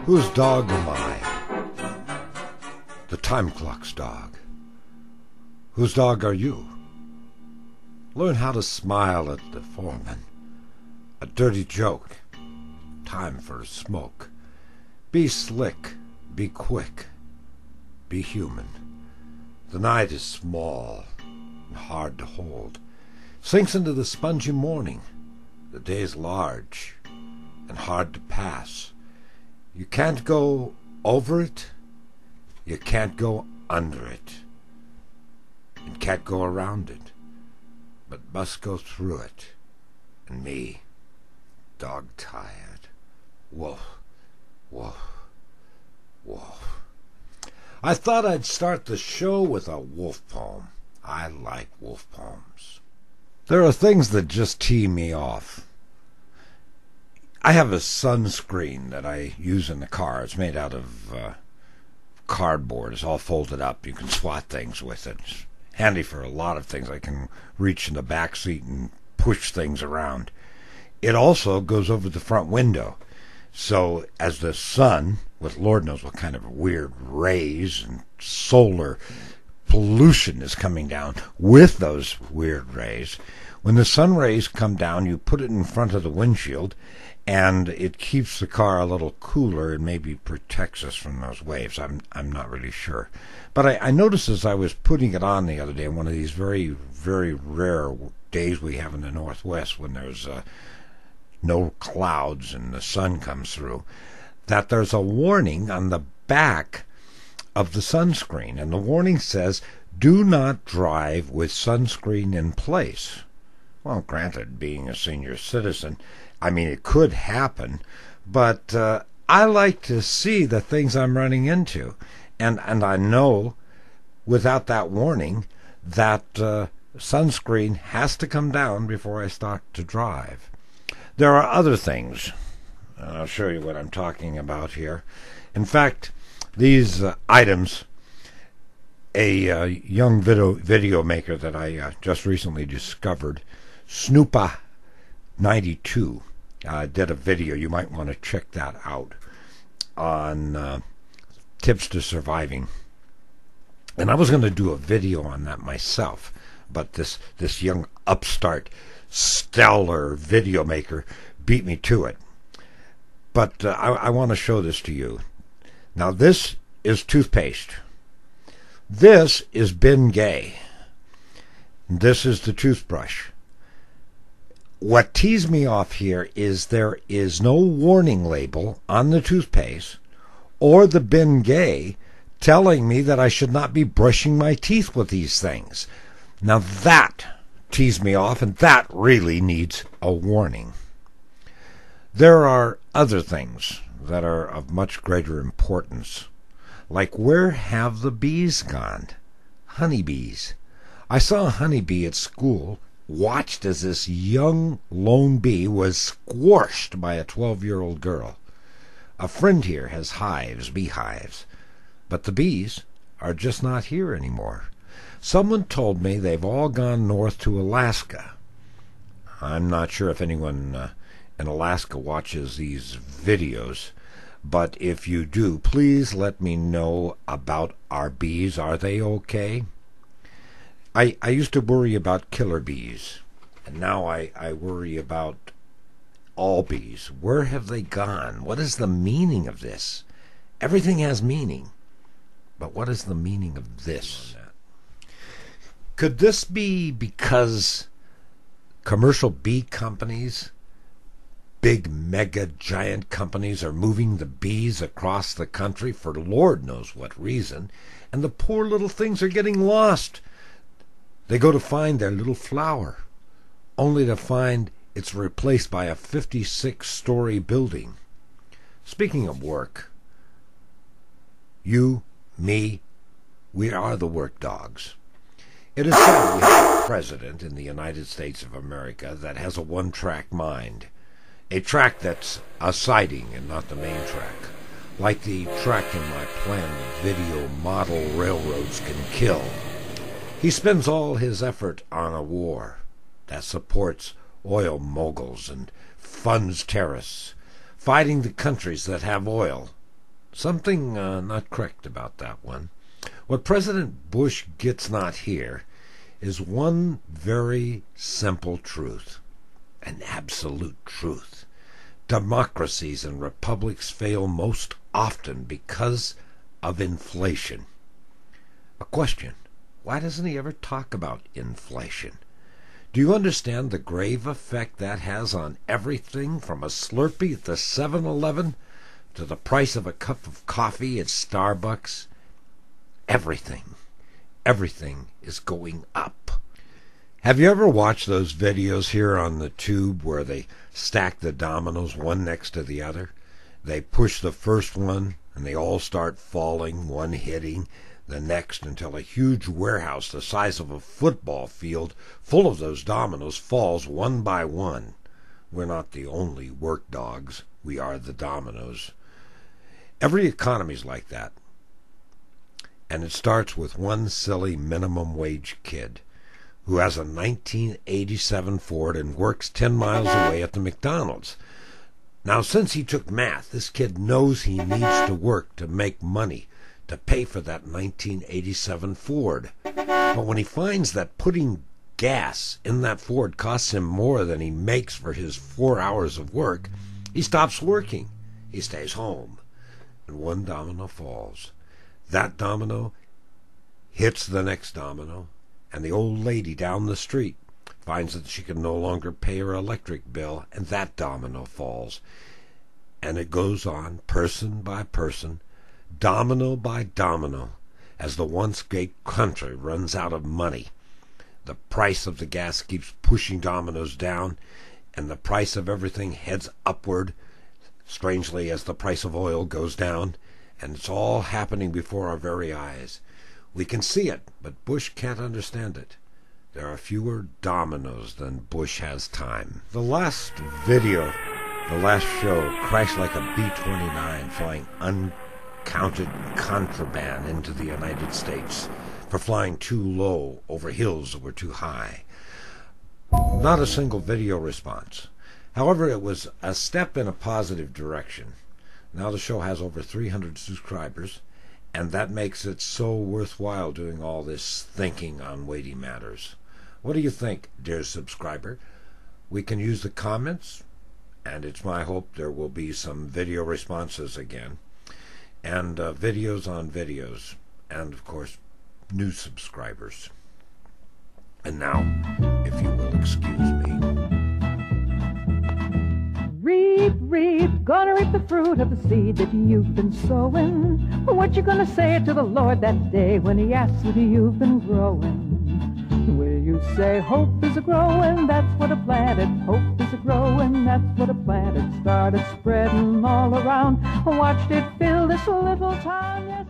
Whose dog am I? The time clock's dog. Whose dog are you? Learn how to smile at the foreman. A dirty joke. Time for a smoke. Be slick. Be quick. Be human. The night is small and hard to hold. Sinks into the spongy morning. The day is large and hard to pass. You can't go over it. You can't go under it. And can't go around it. But must go through it. And me, dog-tired. Woof, woof, woof. I thought I'd start the show with a wolf poem. I like wolf poems. There are things that just tee me off. I have a sunscreen that I use in the car. It's made out of cardboard. It's all folded up. You can swat things with it. It's handy for a lot of things. I can reach in the back seat and push things around. It also goes over the front window. So as the sun, with Lord knows what kind of weird rays and solar pollution is coming down with those weird rays, when the sun rays come down, you put it in front of the windshield, and it keeps the car a little cooler and maybe protects us from those waves. I'm not really sure. But I noticed as I was putting it on the other day, one of these very, very rare days we have in the Northwest when there's no clouds and the sun comes through, that there's a warning on the back of the sunscreen. And the warning says, do not drive with sunscreen in place. Well, granted, being a senior citizen, I mean, it could happen, but I like to see the things I'm running into. And I know, without that warning, that sunscreen has to come down before I start to drive. There are other things, and I'll show you what I'm talking about here. In fact, these items, a young video maker that I just recently discovered, Snoopa92, did a video. You might want to check that out on tips to surviving. And I was going to do a video on that myself, but this young upstart stellar video maker beat me to it. But I want to show this to you. Now, this is toothpaste. This is Bengay. This is the toothbrush. What tees me off here is there is no warning label on the toothpaste or the Bengay telling me that I should not be brushing my teeth with these things. Now that tees me off, and that really needs a warning. There are other things that are of much greater importance, like where have the bees gone? Honeybees. I saw a honeybee at school, watched as this young lone bee was squashed by a 12-year-old girl. A friend here has beehives, but the bees are just not here anymore. Someone told me they've all gone north to Alaska. I'm not sure if anyone in Alaska watches these videos, but if you do, please let me know about our bees. Are they okay? I used to worry about killer bees, and now I worry about all bees. Where have they gone? What is the meaning of this? Everything has meaning, but what is the meaning of this? Could this be because commercial bee companies, big mega giant companies, are moving the bees across the country for Lord knows what reason, and the poor little things are getting lost? They go to find their little flower, only to find it's replaced by a 56-story building. Speaking of work, you, me, we are the work dogs. It is said we have a president in the United States of America that has a one-track mind. A track that's a siding and not the main track. Like the track in my plan of video model railroads can kill. He spends all his effort on a war that supports oil moguls and funds terrorists, fighting the countries that have oil. Something not correct about that one. What President Bush gets not here is one very simple truth, an absolute truth. Democracies and republics fail most often because of inflation. A question: why doesn't he ever talk about inflation? Do you understand the grave effect that has on everything from a Slurpee at the 7-Eleven to the price of a cup of coffee at Starbucks? Everything is going up. Have you ever watched those videos here on the tube where they stack the dominoes one next to the other? They push the first one and they all start falling, one hitting the next, until a huge warehouse the size of a football field full of those dominoes falls one by one. We're not the only work dogs. We are the dominoes. Every economy's like that. And it starts with one silly minimum wage kid who has a 1987 Ford and works 10 miles away at the McDonald's. Now, since he took math, this kid knows he needs to work to make money to pay for that 1987 Ford. But when he finds that putting gas in that Ford costs him more than he makes for his 4 hours of work, he stops working. He stays home. And one domino falls. That domino hits the next domino, and the old lady down the street finds that she can no longer pay her electric bill, and that domino falls. And it goes on, person by person, domino by domino, as the once great country runs out of money. The price of the gas keeps pushing dominoes down, and the price of everything heads upward, strangely, as the price of oil goes down, and it's all happening before our very eyes. We can see it, but Bush can't understand it. There are fewer dominoes than Bush has time. The last video, the last show, crashed like a B-29 flying uncounted contraband into the United States for flying too low over hills that were too high. Not a single video response. However, it was a step in a positive direction. Now the show has over 300 subscribers, and that makes it so worthwhile doing all this thinking on weighty matters. What do you think, dear subscriber? We can use the comments, and it's my hope there will be some video responses again, and videos on videos, and of course, new subscribers. And now, if you will excuse me. Reap, reap, gonna reap the fruit of the seed that you've been sowing. What you gonna say to the Lord that day when he asks what you've been growing? Will you say hope is a-growing, that's what I planted. Hope is a-growing, that's what I planted. Started spreading all around, watched it fill this little town, yes.